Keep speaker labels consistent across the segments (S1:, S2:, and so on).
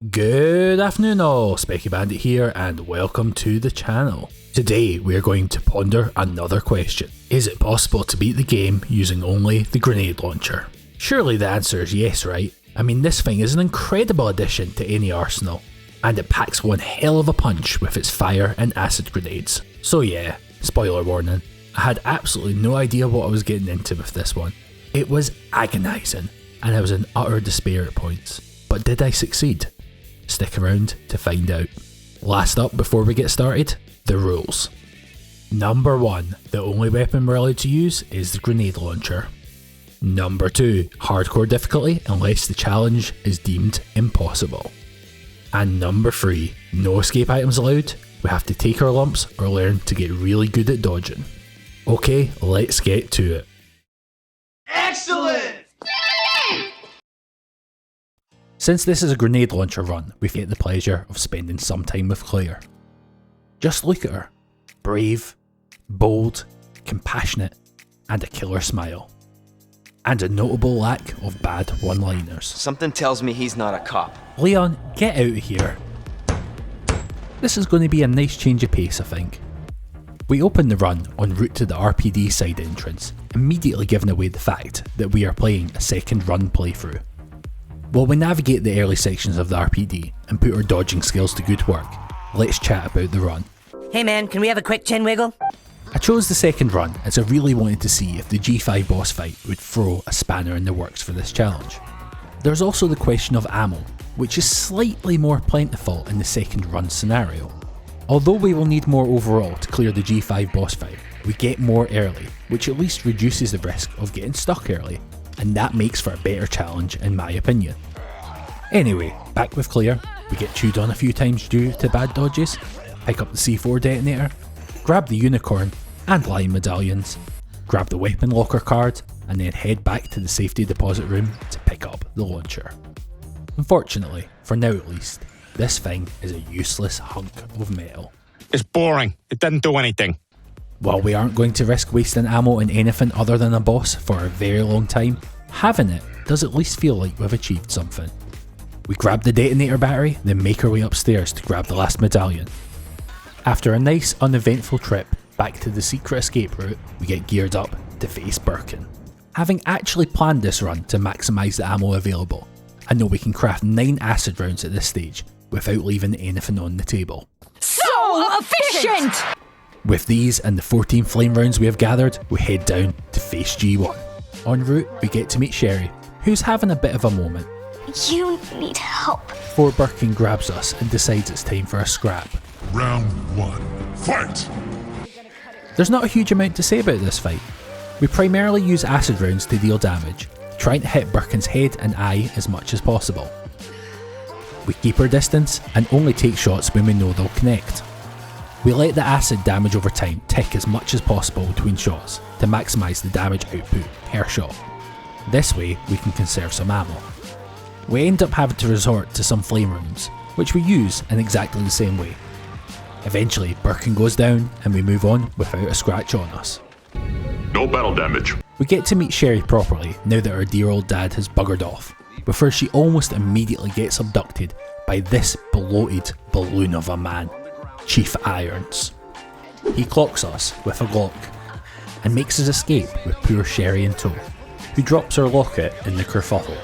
S1: Good afternoon all, Specky Bandit here and welcome to the channel. Today we are going to ponder another question. Is it possible to beat the game using only the grenade launcher? Surely the answer is yes, right? I mean, this thing is an incredible addition to any arsenal, and it packs one hell of a punch with its fire and acid grenades. So yeah, spoiler warning, I had absolutely no idea what I was getting into with this one. It was agonising and I was in utter despair at points. But did I succeed? Stick around to find out. Last up before we get started, the rules. Number 1, the only weapon we're allowed to use is the grenade launcher. Number 2, hardcore difficulty unless the challenge is deemed impossible. And number 3, no escape items allowed, we have to take our lumps or learn to get really good at dodging. Okay, let's get to it.
S2: Excellent!
S1: Since this is a grenade launcher run, we get the pleasure of spending some time with Claire. Just look at her. Brave, bold, compassionate, and a killer smile. And a notable lack of bad one-liners.
S2: Something tells me he's not a cop.
S1: Leon, get out of here. This is going to be a nice change of pace, I think. We open the run en route to the RPD side entrance, immediately giving away the fact that we are playing a second run playthrough. While we navigate the early sections of the RPD and put our dodging skills to good work, let's chat about the run.
S3: Hey man, can we have a quick chin wiggle?
S1: I chose the second run as I really wanted to see if the G5 boss fight would throw a spanner in the works for this challenge. There's also the question of ammo, which is slightly more plentiful in the second run scenario. Although we will need more overall to clear the G5 boss fight, we get more early, which at least reduces the risk of getting stuck early, and that makes for a better challenge in my opinion. Anyway, back with Claire, we get chewed on a few times due to bad dodges, pick up the C4 detonator, grab the unicorn and lion medallions, grab the weapon locker card, and then head back to the safety deposit room to pick up the launcher. Unfortunately, for now at least, this thing is a useless hunk of metal.
S4: It's boring, it didn't do anything.
S1: While we aren't going to risk wasting ammo in anything other than a boss for a very long time, having it does at least feel like we've achieved something. We grab the detonator battery, then make our way upstairs to grab the last medallion. After a nice uneventful trip back to the secret escape route, we get geared up to face Birkin. Having actually planned this run to maximise the ammo available, I know we can craft 9 acid rounds at this stage without leaving anything on the table.
S3: So efficient!
S1: With these and the 14 flame rounds we have gathered, we head down to face G1. En route, we get to meet Sherry, who's having a bit of a moment.
S5: You need help.
S1: Before Birkin grabs us and decides it's time for a scrap.
S6: Round 1, fight!
S1: There's not a huge amount to say about this fight. We primarily use acid rounds to deal damage, trying to hit Birkin's head and eye as much as possible. We keep our distance and only take shots when we know they'll connect. We let the acid damage over time tick as much as possible between shots to maximise the damage output per shot. This way we can conserve some ammo. We end up having to resort to some flame rounds, which we use in exactly the same way. Eventually Birkin goes down and we move on without a scratch on us.
S6: No battle damage.
S1: We get to meet Sherry properly now that our dear old dad has buggered off, before she almost immediately gets abducted by this bloated balloon of a man, Chief Irons. He clocks us with a Glock and makes his escape with poor Sherry in tow, who drops her locket in the kerfuffle.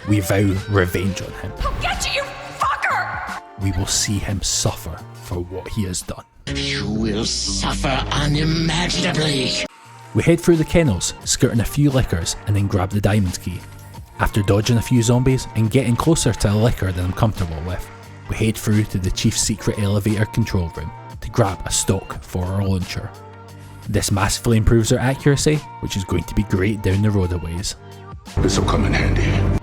S1: We vow revenge on him.
S3: I'll get you, fucker!
S1: We will see him suffer for what he has done.
S7: You will suffer unimaginably.
S1: We head through the kennels, skirting a few liquors and then grab the diamond key. After dodging a few zombies and getting closer to a liquor than I'm comfortable with, we head through to the chief's secret elevator control room to grab a stock for our launcher. This massively improves our accuracy, which is going to be great down the road a ways.
S6: This'll come in handy.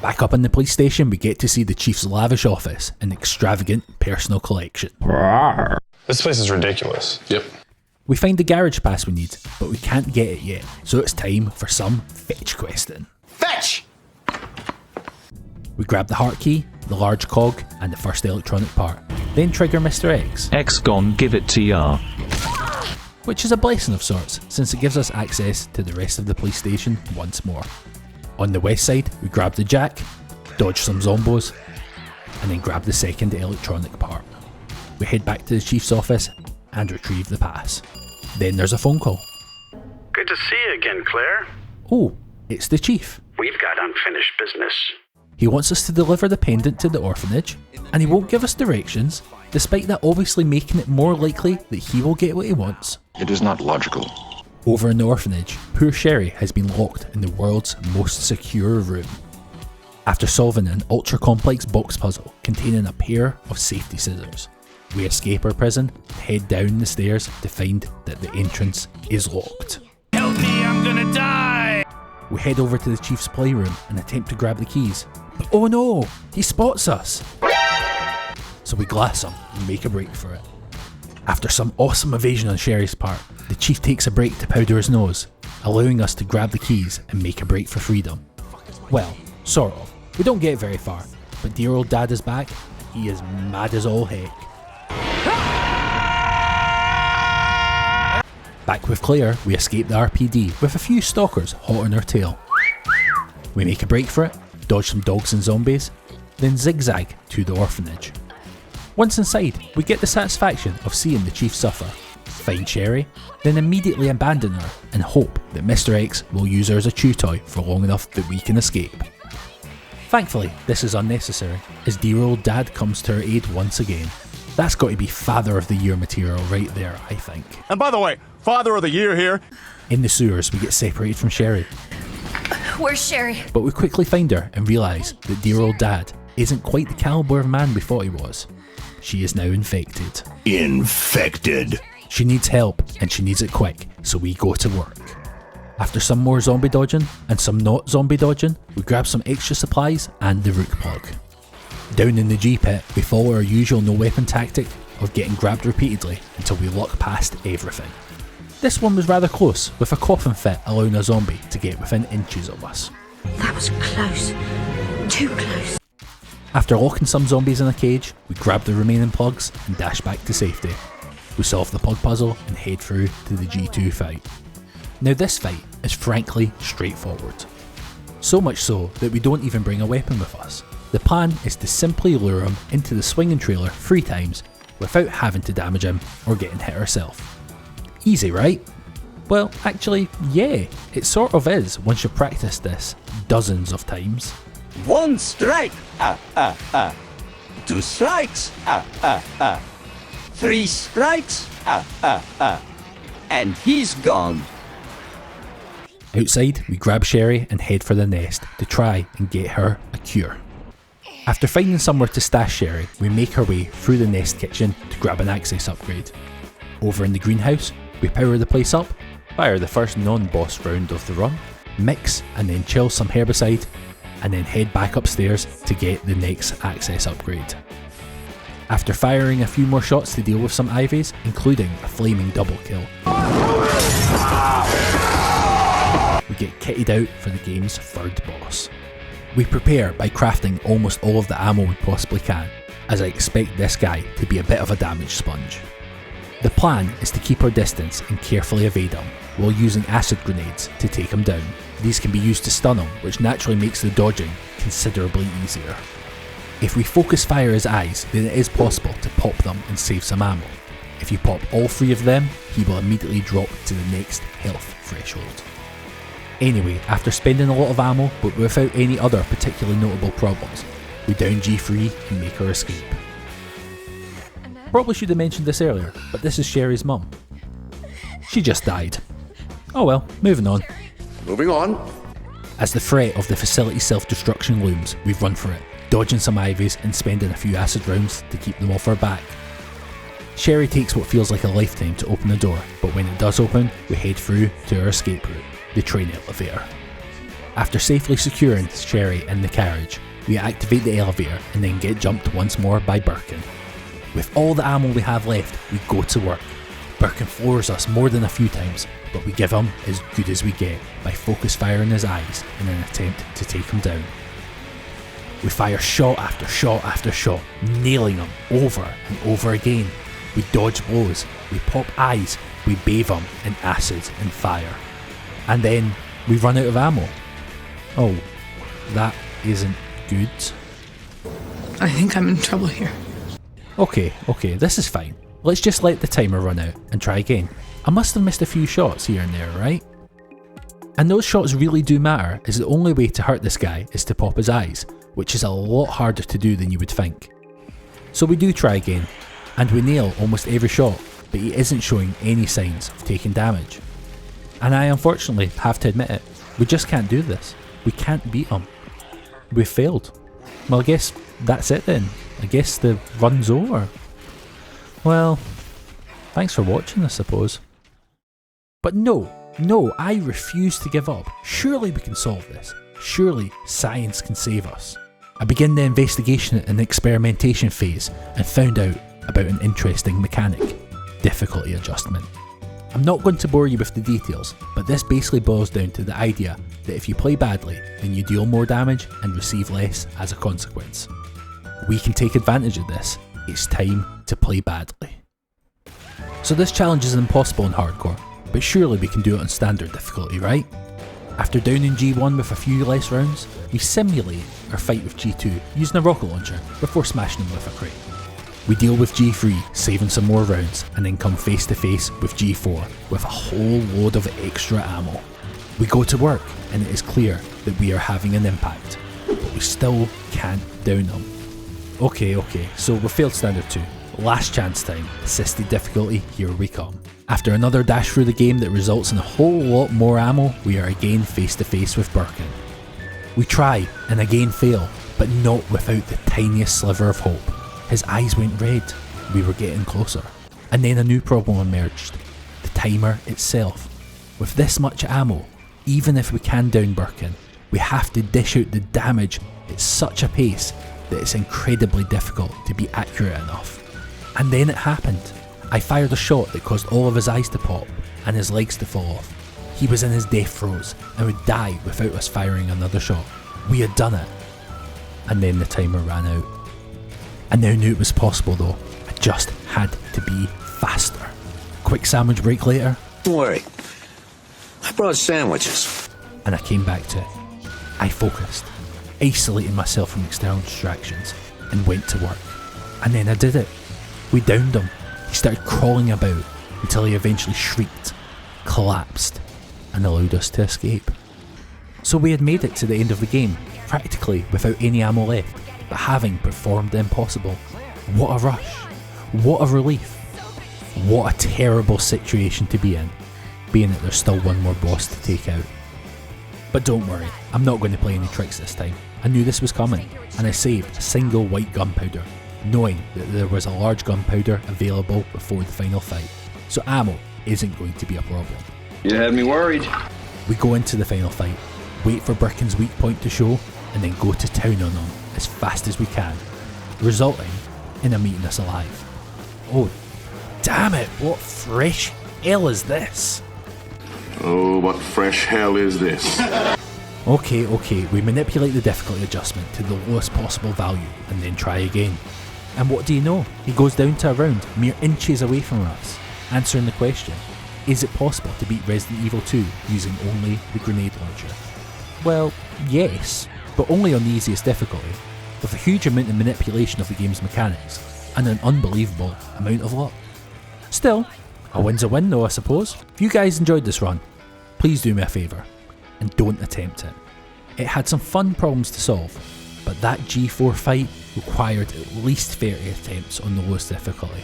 S1: Back up in the police station, we get to see the chief's lavish office and extravagant personal collection.
S4: This place is ridiculous.
S6: Yep.
S1: We find the garage pass we need, but we can't get it yet, so it's time for some fetch questing.
S2: Fetch!
S1: We grab the heart key, the large cog, and the first electronic part, then trigger Mr. X,
S8: X gone, give it to ya.
S1: which is a blessing of sorts, since it gives us access to the rest of the police station once more. On the west side, we grab the jack, dodge some zombos, and then grab the second electronic part. We head back to the chief's office and retrieve the pass. Then there's a phone call.
S9: Good to see you again, Claire.
S1: Oh, it's the chief.
S9: We've got unfinished business.
S1: He wants us to deliver the pendant to the orphanage, and he won't give us directions, despite that obviously making it more likely that he will get what he wants.
S6: It is not logical.
S1: Over in the orphanage, poor Sherry has been locked in the world's most secure room. After solving an ultra-complex box puzzle containing a pair of safety scissors, we escape our prison and head down the stairs to find that the entrance is locked.
S9: Help me, I'm gonna die!
S1: We head over to the chief's playroom and attempt to grab the keys. But oh no, he spots us! So we glass him and make a break for it. After some awesome evasion on Sherry's part, the chief takes a break to powder his nose, allowing us to grab the keys and make a break for freedom. Well, sort of. We don't get very far, but dear old dad is back. He is mad as all heck. Back with Claire, we escape the RPD with a few stalkers hot on our tail. We make a break for it, dodge some dogs and zombies, then zigzag to the orphanage. Once inside, we get the satisfaction of seeing the chief suffer, find Sherry, then immediately abandon her and hope that Mr. X will use her as a chew toy for long enough that we can escape. Thankfully, this is unnecessary, as dear old dad comes to our aid once again. That's got to be Father of the Year material right there, I think.
S10: And by the way, Father of the Year here.
S1: In the sewers, we get separated from Sherry,
S3: Where's Sherry?
S1: but we quickly find her and realise that dear old dad isn't quite the calibre of man we thought he was. She is now infected.
S6: Infected.
S1: She needs help, and she needs it quick, so we go to work. After some more zombie dodging, and some not zombie dodging, we grab some extra supplies and the rook plug. Down in the G-pit, we follow our usual no weapon tactic of getting grabbed repeatedly until we luck past everything. This one was rather close, with a coffin fit allowing a zombie to get within inches of us.
S3: That was close. Too close.
S1: After locking some zombies in a cage, we grab the remaining plugs and dash back to safety. We solve the plug puzzle and head through to the G2 fight. Now this fight is frankly straightforward. So much so that we don't even bring a weapon with us. The plan is to simply lure him into the swinging trailer 3 times without having to damage him or getting hit ourselves. Easy, right? Well, actually, yeah, it sort of is once you practice this dozens of times.
S11: 1 strike, 2 strikes, 3 strikes, and he's gone.
S1: Outside, we grab Sherry and head for the nest to try and get her a cure. After finding somewhere to stash Sherry, we make our way through the nest kitchen to grab an access upgrade. Over in the greenhouse, we power the place up, fire the first non-boss round of the run, mix and then chill some herbicide, and then head back upstairs to get the next access upgrade. After firing a few more shots to deal with some ivies, including a flaming double kill, we get kitted out for the game's 3rd boss. We prepare by crafting almost all of the ammo we possibly can, as I expect this guy to be a bit of a damage sponge. The plan is to keep our distance and carefully evade him, while using acid grenades to take him down. These can be used to stun him, which naturally makes the dodging considerably easier. If we focus fire his eyes, then it is possible to pop them and save some ammo. If you pop all 3 of them, he will immediately drop to the next health threshold. Anyway, after spending a lot of ammo but without any other particularly notable problems, we down G3 and make our escape. Probably should have mentioned this earlier, but this is Sherry's mum. She just died. Oh well, moving on.
S6: Moving on.
S1: As the threat of the facility's self-destruction looms, we run for it, dodging some ivies and spending a few acid rounds to keep them off our back. Sherry takes what feels like a lifetime to open the door, but when it does open, we head through to our escape route, the train elevator. After safely securing Sherry in the carriage, we activate the elevator and then get jumped once more by Birkin. With all the ammo we have left, we go to work. Birkin floors us more than a few times, but we give him as good as we get by focus firing his eyes in an attempt to take him down. We fire shot after shot after shot, nailing him over and over again. We dodge blows, we pop eyes, we bathe him in acid and fire. And then we run out of ammo. Oh, that isn't good.
S12: I think I'm in trouble here.
S1: Okay, this is fine. Let's just let the timer run out and try again. I must have missed a few shots here and there, right? And those shots really do matter, as the only way to hurt this guy is to pop his eyes, which is a lot harder to do than you would think. So we do try again, and we nail almost every shot, but he isn't showing any signs of taking damage. And I unfortunately have to admit it, we just can't do this. We can't beat him. We've failed. Well, I guess that's it then. I guess the run's over. Well, thanks for watching, I suppose. But no, I refuse to give up. Surely we can solve this. Surely science can save us. I began the investigation and experimentation phase and found out about an interesting mechanic: difficulty adjustment. I'm not going to bore you with the details, but this basically boils down to the idea that if you play badly, then you deal more damage and receive less as a consequence. We can take advantage of this. It's time to play badly. So this challenge is impossible in hardcore, but surely we can do it on standard difficulty, right? After downing G1 with a few less rounds, we simulate our fight with G2 using a rocket launcher before smashing him with a crate. We deal with G3, saving some more rounds, and then come face to face with G4 with a whole load of extra ammo. We go to work, and it is clear that we are having an impact, but we still can't down them. Okay, so we failed standard 2. Last chance time, assisted difficulty, here we come. After another dash through the game that results in a whole lot more ammo, we are again face to face with Birkin. We try, and again fail, but not without the tiniest sliver of hope. His eyes went red. We were getting closer. And then a new problem emerged: the timer itself. With this much ammo, even if we can down Birkin, we have to dish out the damage at such a pace that it's incredibly difficult to be accurate enough. And then it happened. I fired a shot that caused all of his eyes to pop and his legs to fall off. He was in his death throes and would die without us firing another shot. We had done it. And then the timer ran out. I now knew it was possible though. I just had to be faster. Quick sandwich break later.
S6: Don't worry. I brought sandwiches.
S1: And I came back to it. I focused, isolating myself from external distractions, and went to work. And then I did it. We downed him. He started crawling about until he eventually shrieked, collapsed, and allowed us to escape. So we had made it to the end of the game, practically without any ammo left, but having performed the impossible. What a rush. What a relief. What a terrible situation to be in, being that there's still one more boss to take out. But don't worry, I'm not going to play any tricks this time. I knew this was coming, and I saved a single white gunpowder, knowing that there was a large gunpowder available before the final fight. So ammo isn't going to be a problem.
S2: You had me worried.
S1: We go into the final fight, wait for Birkin's weak point to show, and then go to town on him as fast as we can, resulting in him eating us alive. Oh, damn it, what fresh hell is this?
S6: Oh, what fresh hell is this?
S1: Okay, we manipulate the difficulty adjustment to the lowest possible value and then try again. And what do you know? He goes down to a round mere inches away from us, answering the question: is it possible to beat Resident Evil 2 using only the grenade launcher? Well, yes, but only on the easiest difficulty, with a huge amount of manipulation of the game's mechanics, and an unbelievable amount of luck. Still, a win's a win though, I suppose. If you guys enjoyed this run, please do me a favour, and don't attempt it. It had some fun problems to solve, but that G4 fight required at least 30 attempts on the lowest difficulty,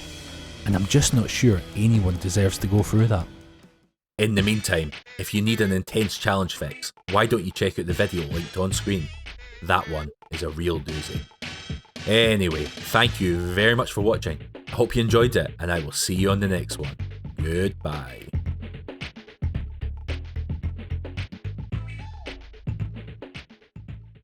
S1: and I'm just not sure anyone deserves to go through that. In the meantime, if you need an intense challenge fix, why don't you check out the video linked on screen? That one is a real doozy. Anyway, thank you very much for watching. I hope you enjoyed it, and I will see you on the next one. Goodbye.